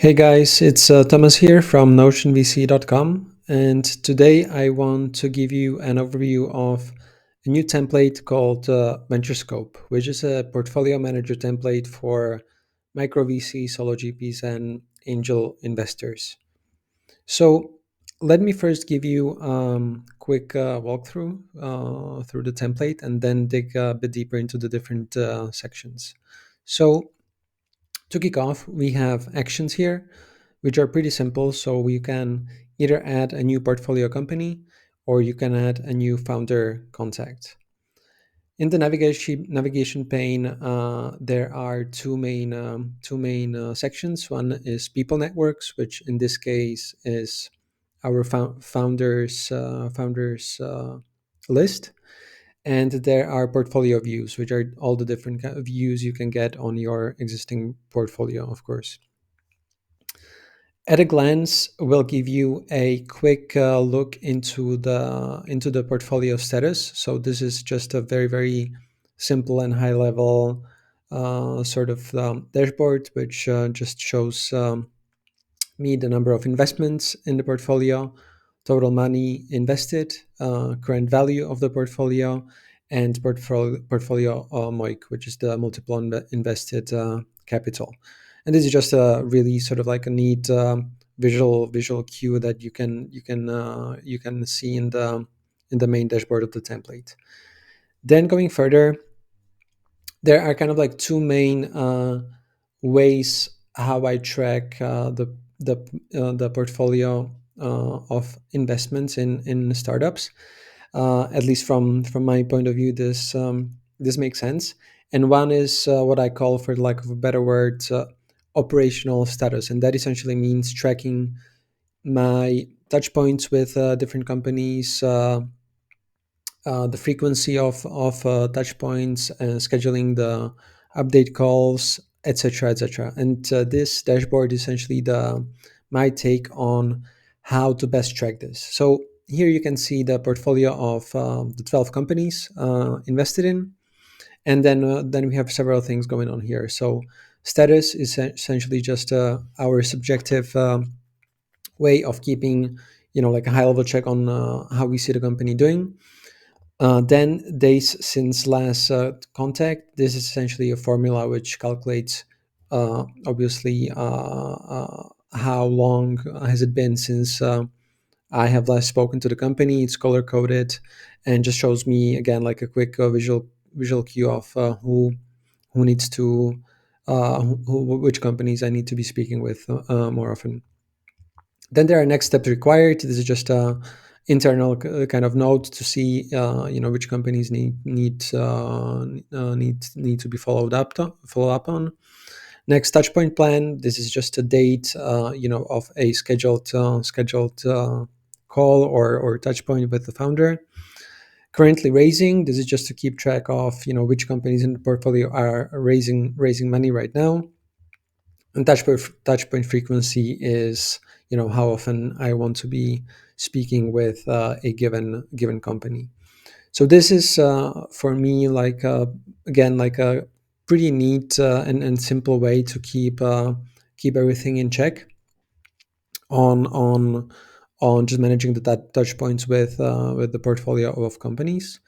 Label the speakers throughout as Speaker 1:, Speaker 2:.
Speaker 1: Hey guys, it's Thomas here from notionvc.com, and today I want to give you an overview of a new template called VentureScope, which is a portfolio manager template for micro VCs, solo GPs, and angel investors. So let me first give you a quick walkthrough through the template and then dig a bit deeper into the different sections. So to kick off, we have actions here, which are pretty simple. So we can either add a new portfolio company or you can add a new founder contact. In the navigation pane, there are two main sections. One is people networks, which in this case is our founders list, and there are portfolio views, which are all the different views you can get on your existing portfolio, of course. At a glance, we'll give you a quick look into the portfolio status. So this is just a very simple and high level sort of dashboard, which just shows me the number of investments in the portfolio, total money invested, current value of the portfolio, and portfolio MOIC, which is the multiple invested capital. And this is just a really sort of like a neat visual cue that you can see in the main dashboard of the template. Then going further, there are kind of like two main ways how I track the portfolio of investments in startups. At least from my point of view, this makes sense. And one is what I call, for lack of a better word, operational status, and that essentially means tracking my touch points with different companies, the frequency of touch points, scheduling the update calls, etc., etc. And this dashboard is essentially the my take on how to best track this. So here you can see the portfolio of the 12 companies invested in, and then we have several things going on here. So status is essentially just our subjective way of keeping, like a high level check on how we see the company doing. Then days since last contact. This is essentially a formula which calculates, obviously, how long has it been since I have last spoken to the company. It's color coded, and just shows me again like a quick visual cue of who needs to which companies I need to be speaking with more often. Then there are next steps required. This is just a internal kind of note to see, which companies need to be follow up on. Next touchpoint plan. This is just a date, of a scheduled call or touch point with the founder. Currently raising. This is just to keep track of which companies in the portfolio are raising money right now. And touchpoint frequency is how often I want to be speaking with a given company. So this is for me like again like a pretty neat and simple way to keep everything in check on just managing the touch points with the portfolio of companies.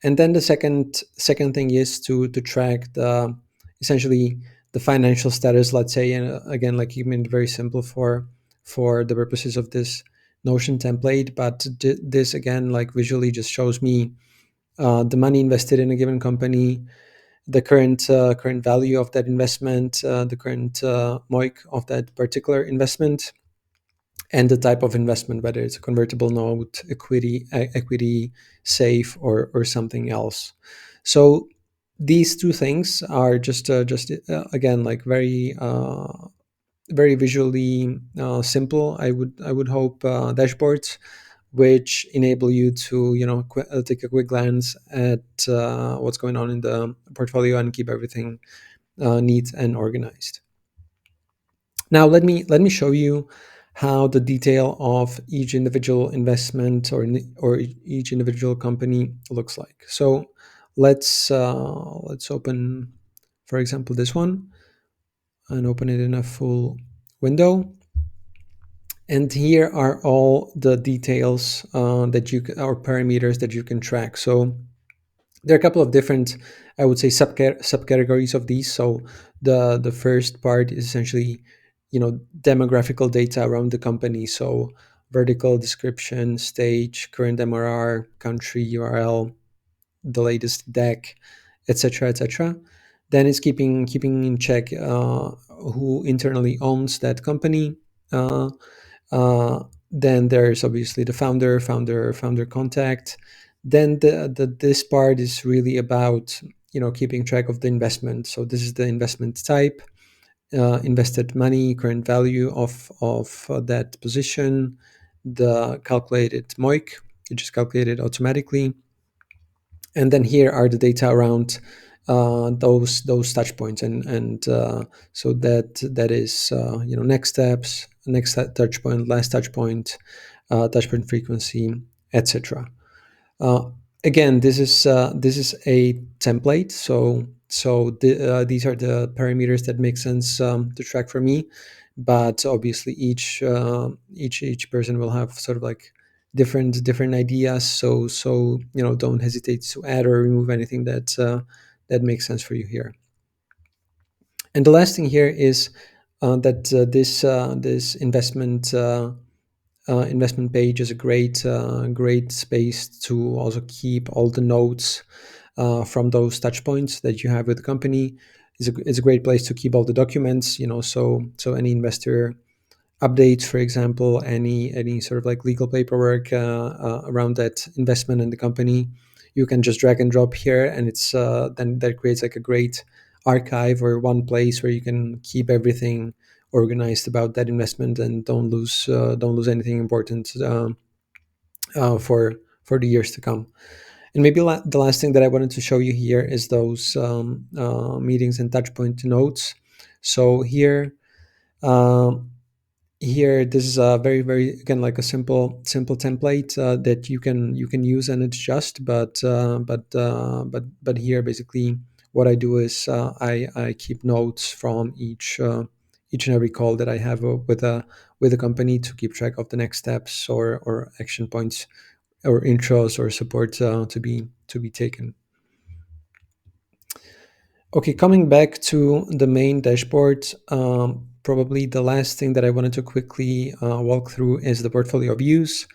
Speaker 1: And then the second thing is to track the essentially the financial status, let's say, and again, like keeping it very simple for the purposes of this Notion template. But this again, like visually, just shows me the money invested in a given company, the current value of that investment, the current MOIC of that particular investment, and the type of investment, whether it's a convertible note, equity safe, or something else. So these two things are just again like very visually simple. I would hope dashboards which enable you to take a quick glance at what's going on in the portfolio and keep everything neat and organized. Now let me show you how the detail of each individual investment or each individual company looks like. So let's open, for example, this one, and open it in a full window. And here are all the details that you or parameters that you can track. So there are a couple of different, I would say, subcategories of these. So the first part is essentially, demographical data around the company. So vertical description, stage, current MRR, country, URL, the latest deck, etc., etc. Then it's keeping in check who internally owns that company. Uh, then there's obviously the founder contact. Then this part is really about keeping track of the investment. So this is the investment type, invested money, current value of that position, the calculated MOIC, which is calculated automatically, and then here are the data around those touch points, and so that is next steps, next touch point, last touch point frequency, etc. uh, Again, this is a template, so these are the parameters that make sense to track for me. But obviously, each person will have sort of like different ideas. So don't hesitate to add or remove anything that makes sense for you here. And the last thing here is that this investment page is a great space to also keep all the notes from those touch points that you have with the company. It's a great place to keep all the documents, so any investor updates, for example, any sort of like legal paperwork around that investment in the company, you can just drag and drop here, and it's then that creates like a great archive or one place where you can keep everything organized about that investment and don't lose anything important for the years to come. And maybe the last thing that I wanted to show you here is those meetings and touchpoint notes. So um, here this is a very again like a simple template that you can use and adjust, but here basically what I do is I keep notes from each and every call that I have with a company to keep track of the next steps or action points or intros or support to be taken. Okay, coming back to the main dashboard, probably the last thing that I wanted to quickly walk through is the portfolio views.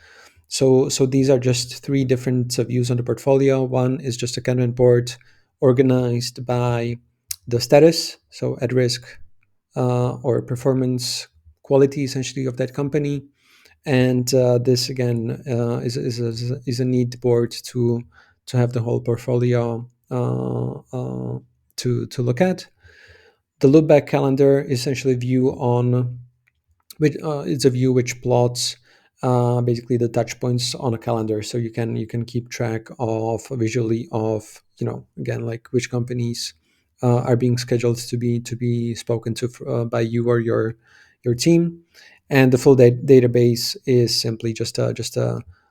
Speaker 1: So these are just three different views on the portfolio. One is just a Kanban board organized by the status, so at risk or performance quality essentially of that company. And this again is a neat board to have the whole portfolio to look at. The loopback calendar is essentially a view on which it's a view which plots basically the touch points on a calendar, so you can keep track of visually of again like which companies are being scheduled to be spoken to by you or your team. And the full database is simply just a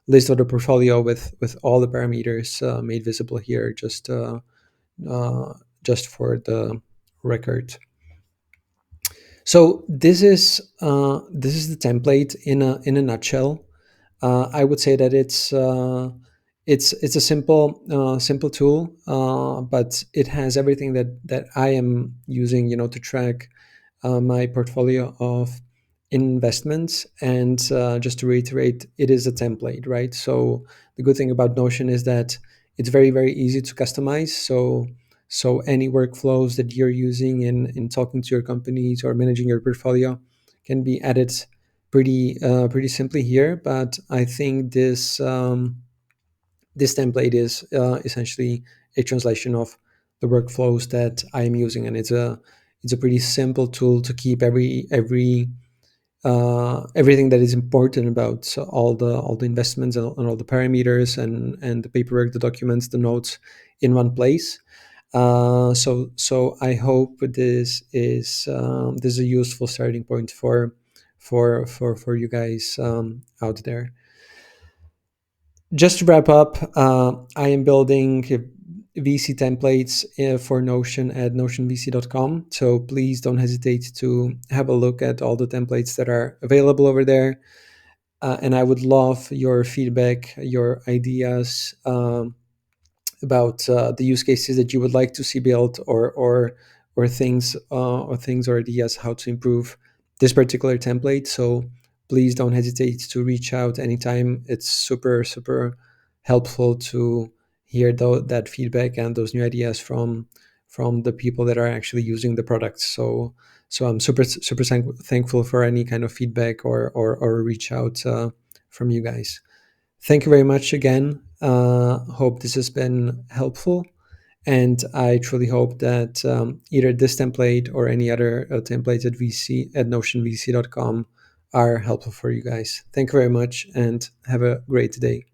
Speaker 1: list of the portfolio with all the parameters made visible here, uh, just for the record. So this is the template in a nutshell. I would say that it's a simple tool, but it has everything that I am using, to track my portfolio of investments. And just to reiterate, it is a template, right? So the good thing about Notion is that it's very easy to customize. So any workflows that you're using in talking to your companies or managing your portfolio can be added pretty simply here. But I think this template is essentially a translation of the workflows that I'm using, and it's a pretty simple tool to keep everything that is important about all the investments and all the parameters and the paperwork, the documents, the notes in one place. So I hope this is a useful starting point for you guys out there. Just to wrap up, I am building VC templates for Notion at notionvc.com. So please don't hesitate to have a look at all the templates that are available over there. And I would love your feedback, your ideas, about the use cases that you would like to see built, or things or ideas how to improve this particular template. So please don't hesitate to reach out anytime. It's super helpful to hear that feedback and those new ideas from the people that are actually using the products. So I'm super thankful for any kind of feedback or reach out from you guys. Thank you very much again. Hope this has been helpful. And I truly hope that either this template or any other templates at VC at notionvc.com are helpful for you guys. Thank you very much and have a great day.